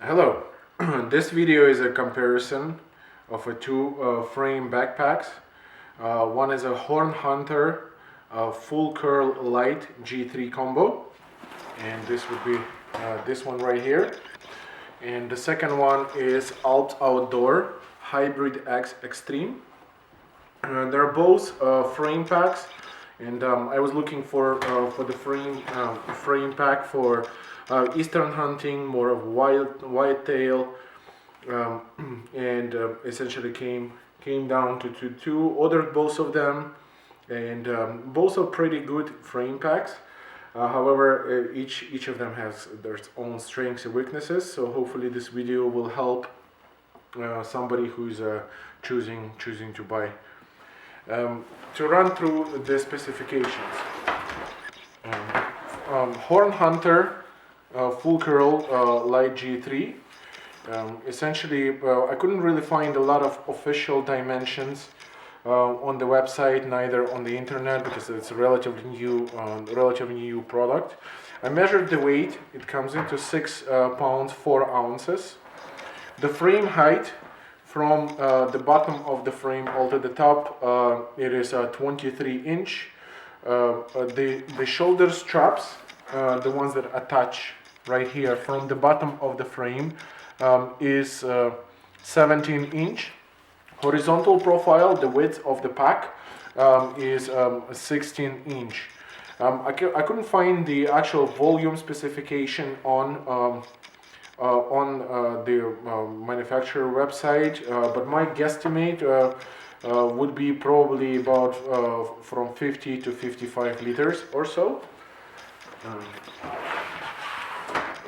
Hello. This video is a comparison of two frame backpacks. One is a HornHunter full curl Lite G3 combo, and this would be this one right here. And the second one is Alpz Outdoorz Hybrid X Extreme. They're both frame packs, and I was looking for the frame pack for eastern hunting, more of whitetail, and essentially came down to two. Ordered both of them, and both are pretty good frame packs. However, each of them has their own strengths and weaknesses. So hopefully this video will help somebody who's choosing to buy. To run through the specifications, HornHunter full curl Lite G3. Essentially, I couldn't really find a lot of official dimensions on the website, neither on the internet, because it's a relatively new product. I measured the weight. It comes into 6 pounds 4 ounces. The frame height from the bottom of the frame all to the top, it is 23 inch. The shoulder straps, the ones that attach right here from the bottom of the frame, is 17 inch. Horizontal profile, the width of the pack, is 16 inch. I couldn't find the actual volume specification on the manufacturer website, but my guesstimate would be probably about from 50 to 55 liters or so.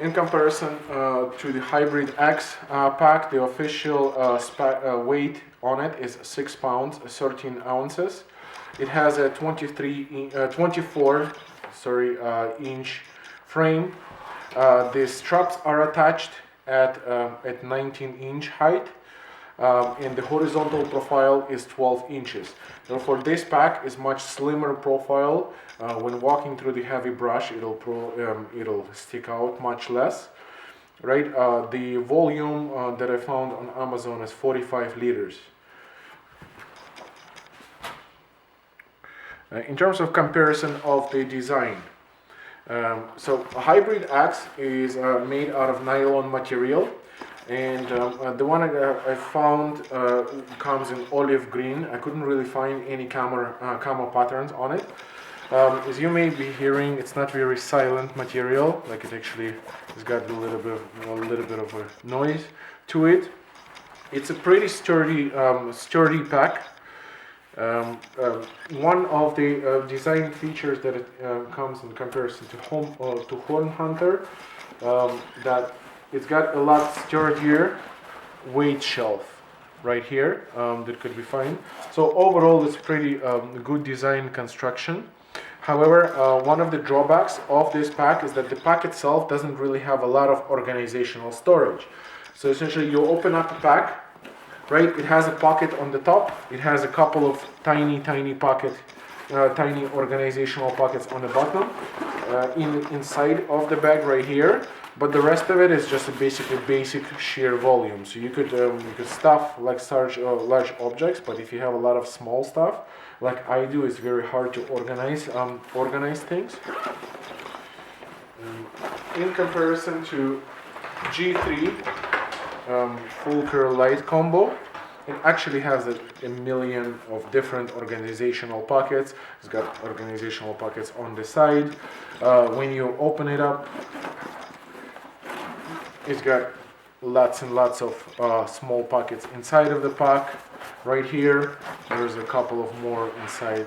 In comparison to the Hybrid X pack, the official weight on it is 6 pounds 13 ounces. It has a 24 inch frame. The straps are attached at 19 inch height, and the horizontal profile is 12 inches. Therefore, this pack is much slimmer profile. When walking through the heavy brush, it'll stick out much less. Right? The volume that I found on Amazon is 45 liters. In terms of comparison of the design, so a Hybrid X is made out of nylon material, and the one I found comes in olive green. I couldn't really find any camo patterns on it. As you may be hearing, it's not very silent material. Like, it actually has got a little bit of a noise to it. It's a pretty sturdy pack. One of the design features that it comes in comparison to HornHunter, that it's got a lot sturdier weight shelf right here that could be fine. So overall, it's pretty good design construction. However, one of the drawbacks of this pack is that the pack itself doesn't really have a lot of organizational storage. So essentially, you open up the pack. Right, it has a pocket on the top. It has a couple of tiny organizational pockets on the bottom, inside of the bag right here. But the rest of it is just a basic sheer volume. So you could stuff like large objects, but if you have a lot of small stuff, like I do, it's very hard to organize things. In comparison to G3. Full curl Lite combo, it actually has a million of different organizational pockets. It's got organizational pockets on the side. When you open it up, it's got lots and lots of small pockets inside of the pack. Right here, there's a couple of more inside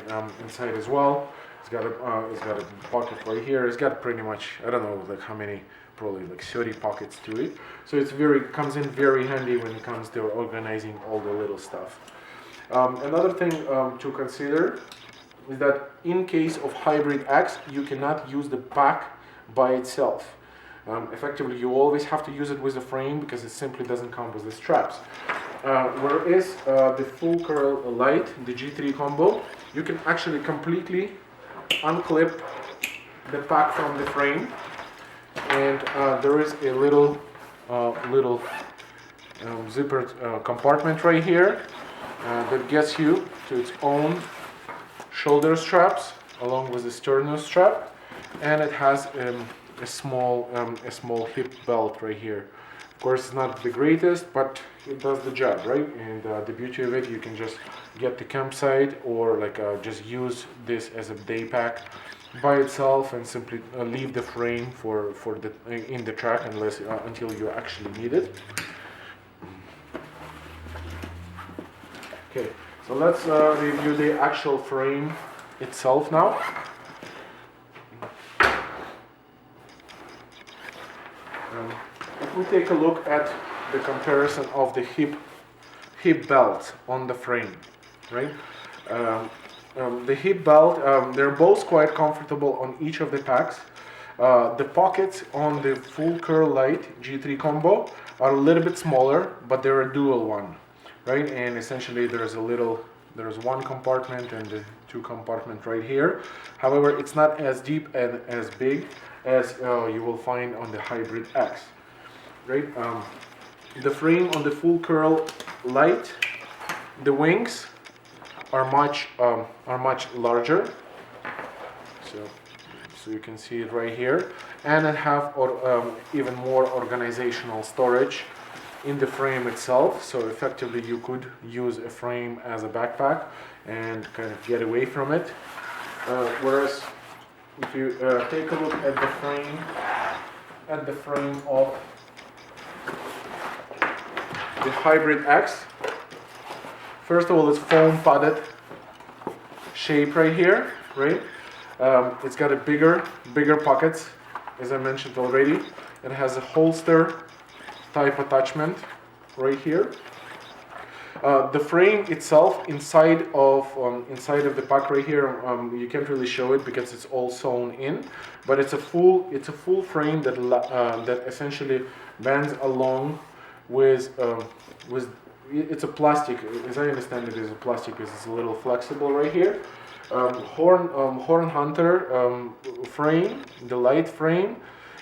as well. It's got a pocket right here. It's got pretty much, I don't know like how many, probably like 30 pockets to it. So it's comes in very handy when it comes to organizing all the little stuff. Another thing to consider is that in case of Hybrid X, you cannot use the pack by itself. Effectively, you always have to use it with a frame because it simply doesn't come with the straps. Whereas the full curl Lite, the G3 combo, you can actually completely unclip the pack from the frame, and there is a little little zippered compartment right here that gets you to its own shoulder straps along with the sternum strap, and it has a small hip belt right here. Of course, it's not the greatest, but it does the job, right? And the beauty of it, you can just get the campsite or like just use this as a day pack by itself and simply leave the frame for the in the track until you actually need it. Okay, so let's review the actual frame itself now. If we take a look at the comparison of the hip belt on the frame, right? The hip belt, they're both quite comfortable on each of the packs. The pockets on the full curl Lite G3 combo are a little bit smaller, but they're a dual one, right? And essentially there's one compartment and the two compartment right here. However, it's not as deep and as big as you will find on the Hybrid X, right? The frame on the full curl Lite, the wings are much larger. So you can see it right here, and it have even more organizational storage in the frame itself. So effectively, you could use a frame as a backpack and kind of get away from it. Whereas if you take a look at the frame of the Hybrid X, first of all, it's foam padded shape right here, right? It's got a bigger pockets, as I mentioned already. It has a holster type attachment right here. The frame itself inside of the pack right here, you can't really show it because it's all sewn in, but it's a full frame that essentially bends along with it's a plastic. As I understand it, is a plastic because it's a little flexible right here. HornHunter frame, the Lite frame,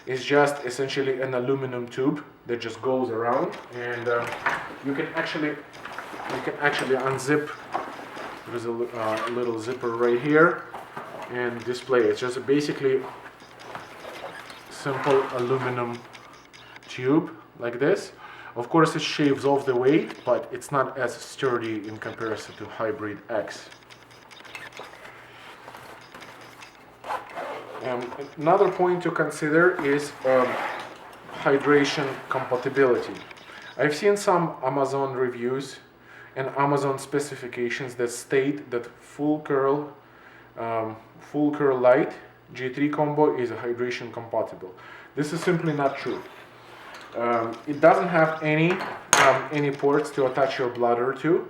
is just essentially an aluminum tube that just goes around, and you can actually unzip. There's a little zipper right here and display. It's just basically simple aluminum tube like this. Of course, it shaves off the weight, but it's not as sturdy in comparison to Hybrid X. Another point to consider is hydration compatibility. I've seen some Amazon reviews and Amazon specifications that state that full curl Lite G3 combo is hydration compatible. This is simply not true. It doesn't have any ports to attach your bladder to,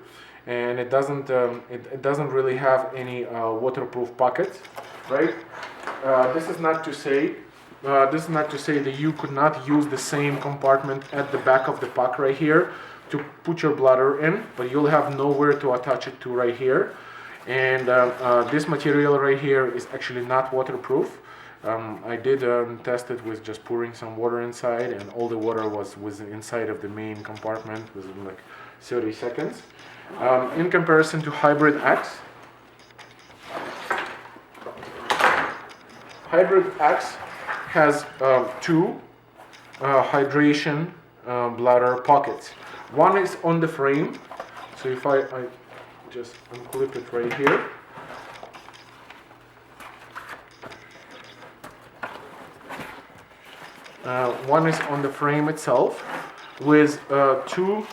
and it doesn't really have any waterproof pockets, right? This is not to say that you could not use the same compartment at the back of the pack right here to put your bladder in, but you'll have nowhere to attach it to right here. And this material right here is actually not waterproof. I did test it with just pouring some water inside, and all the water was inside of the main compartment within like 30 seconds. In comparison to Hybrid X, Hybrid X has two hydration bladder pockets. One is on the frame, so if I just unclip it right here. One is on the frame itself with two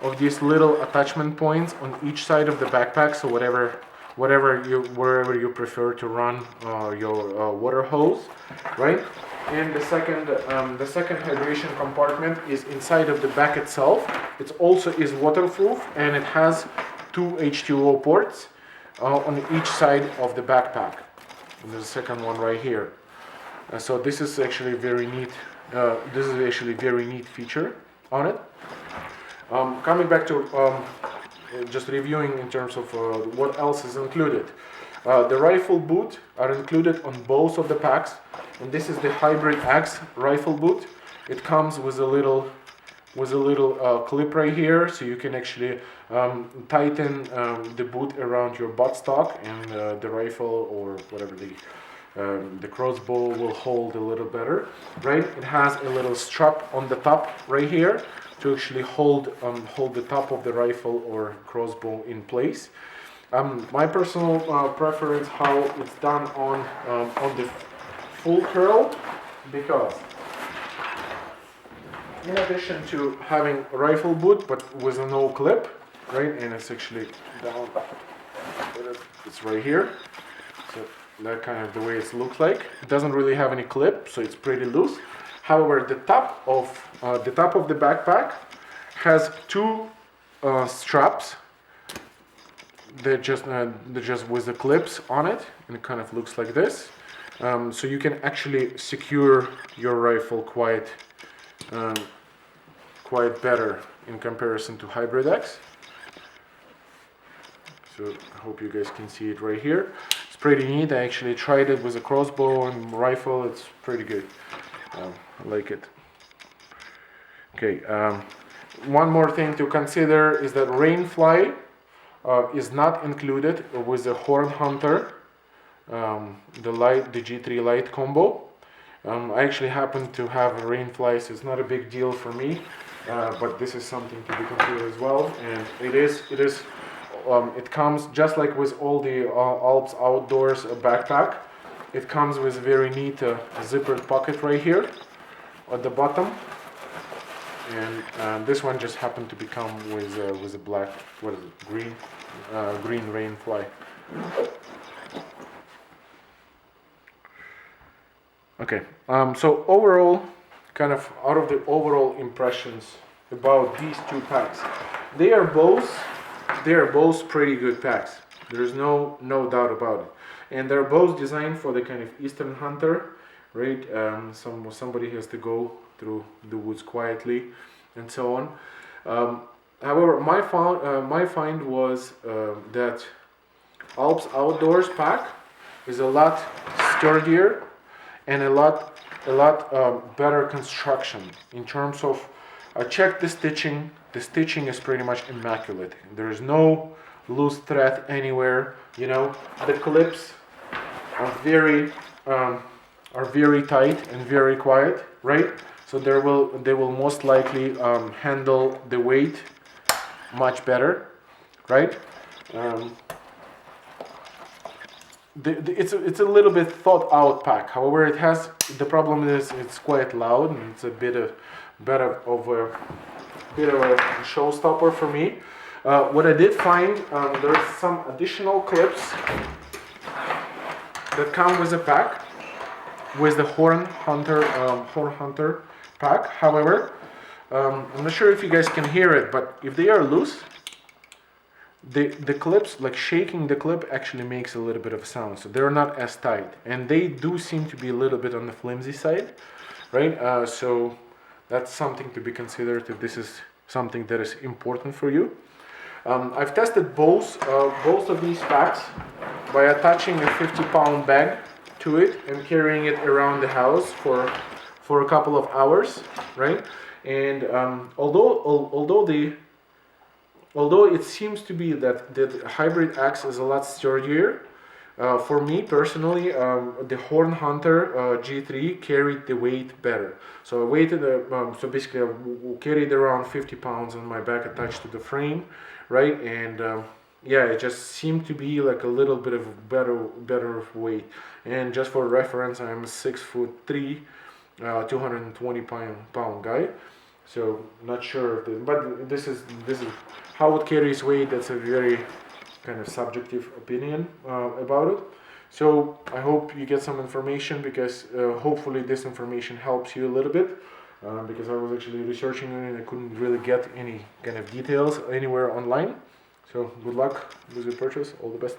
of these little attachment points on each side of the backpack, so wherever you prefer to run your water hose, right? And the second hydration compartment is inside of the back itself. It also is waterproof, and it has two H2O ports on each side of the backpack. And there's a second one right here. So this is actually very neat. This is actually a very neat feature on it. Coming back to just reviewing in terms of what else is included. The rifle boot are included on both of the packs, and this is the Hybrid X rifle boot. it comes with a little clip right here, so you can actually tighten the boot around your buttstock, and the rifle or whatever the crossbow will hold a little better, right? It has a little strap on the top right here to actually hold the top of the rifle or crossbow in place. My personal preference how it's done on the full curl, because in addition to having a rifle boot but with a no clip, right, and it's actually down, it's right here, so that kind of the way it looks like. It doesn't really have any clip, so it's pretty loose. However, the top of the backpack has two straps that just with the clips on it, and it kind of looks like this. So you can actually secure your rifle quite better in comparison to Hybrid X. So I hope you guys can see it right here. It's pretty neat. I actually tried it with a crossbow and rifle. It's pretty good. I like it. Okay. One more thing to consider is that Rainfly is not included with the HornHunter, the G3 Lite combo. I actually happen to have a Rainfly, so it's not a big deal for me, but this is something to be considered as well. And it comes just like with all the Alpz Outdoorz backpack. It comes with a very neat zippered pocket right here at the bottom, and this one just happened to become with a black, what is it, green Rainfly. Okay, so overall, kind of out of the overall impressions about these two packs, they are both pretty good packs. There's no doubt about it, and they're both designed for the kind of Eastern hunter, right? Somebody has to go through the woods quietly, and so on. However, my find was that Alpz Outdoorz pack is a lot sturdier and a lot better construction in terms of. I checked the stitching. The stitching is pretty much immaculate. There is no loose thread anywhere. You know, the clips are very tight and very quiet, right? So they will most likely handle the weight much better, right? It's a little bit thought out pack. However, the problem is it's quite loud, and it's a bit of a showstopper for me. What I did find, there's some additional clips that come with the pack, with the HornHunter pack. However, I'm not sure if you guys can hear it, but if they are loose, the clips, like shaking the clip, actually makes a little bit of sound. So they're not as tight, and they do seem to be a little bit on the flimsy side, right? So that's something to be considered if this is something that is important for you. I've tested both of these packs by attaching a 50-pound bag to it and carrying it around the house for a couple of hours, right? And although it seems to be that the Hybrid X is a lot sturdier, for me personally, the HornHunter G3 carried the weight better. So I weighted, so basically I carried around 50 pounds on my back attached to the frame, right? And yeah, it just seemed to be like a little bit of better weight. And just for reference, I'm 6'3", 220-pound guy. So not sure, but this is how it carries weight. That's a very kind of subjective opinion about it. So I hope you get some information, because hopefully this information helps you a little bit, because I was actually researching it and I couldn't really get any kind of details anywhere online. So good luck with your purchase. All the best.